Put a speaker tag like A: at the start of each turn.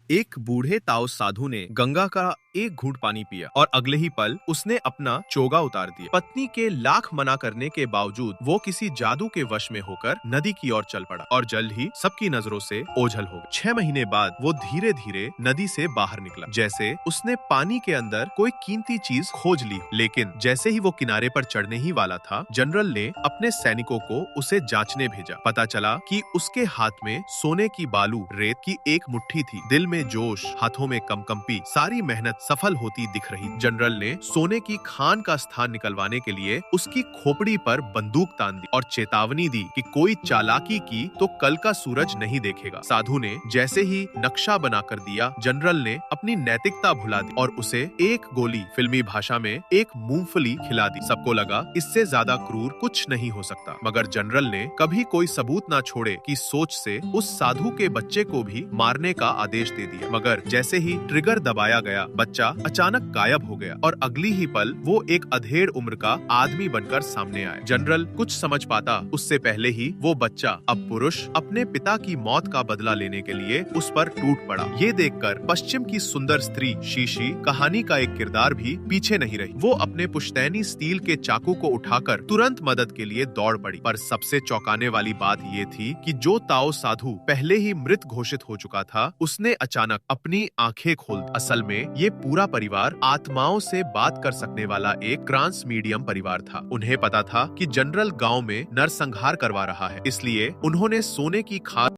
A: एक बूढ़े ताओ साधु ने गंगा का एक घूंट पानी पिया और अगले ही पल उसने अपना चोगा उतार दिया। पत्नी के लाख मना करने के बावजूद वो किसी जादू के वश में होकर नदी की ओर चल पड़ा और जल्द ही सबकी नजरों से ओझल हो गया। 6 महीने बाद वो धीरे धीरे नदी से बाहर निकला, जैसे उसने पानी के अंदर कोई कीमती चीज खोज ली। लेकिन जैसे ही वो किनारे पर चढ़ने ही वाला था, जनरल ने अपने सैनिकों को उसे जांचने भेजा। पता चला कि उसके हाथ में सोने की बालू रेत की एक मुट्ठी थी। दिल में जोश, हाथों में कंपकंपी, सारी मेहनत सफल होती दिख रही। जनरल ने सोने की खान का स्थान निकलवाने के लिए उसकी खोपड़ी पर बंदूक तान दी और चेतावनी दी कि कोई चालाकी की तो कल का सूरज नहीं देखेगा। साधु ने जैसे ही नक्शा बनाकर दिया, जनरल ने अपनी नैतिकता भुला दी और उसे एक गोली, फिल्मी भाषा में एक मूंगफली, खिला दी। सबको लगा इससे ज्यादा क्रूर कुछ नहीं हो सकता, मगर जनरल ने कभी कोई सबूत ना छोड़े की सोच से उस साधु के बच्चे को भी मारने का आदेश दे दिया। मगर जैसे ही ट्रिगर दबाया गया, बच्चा अचानक गायब हो गया और अगली ही पल वो एक अधेड़ उम्र का आदमी बनकर सामने आया। जनरल कुछ समझ पाता उससे पहले ही वो बच्चा, अब पुरुष, अपने पिता की मौत का बदला लेने के लिए उस पर टूट पड़ा। ये देखकर पश्चिम की सुंदर स्त्री शीशी, कहानी का एक किरदार भी पीछे नहीं रही। वो अपने पुश्तैनी स्टील के चाकू को उठाकर तुरंत मदद के लिए दौड़ पड़ी। पर सबसे चौंकाने वाली बात ये थी कि जो ताओ साधु पहले ही मृत घोषित हो चुका था, उसने अचानक अपनी आंखें खोल दी। असल में ये पूरा परिवार आत्माओं से बात कर सकने वाला एक ट्रांस मीडियम परिवार था। उन्हें पता था कि जनरल गांव में नरसंहार करवा रहा है, इसलिए उन्होंने सोने की खाद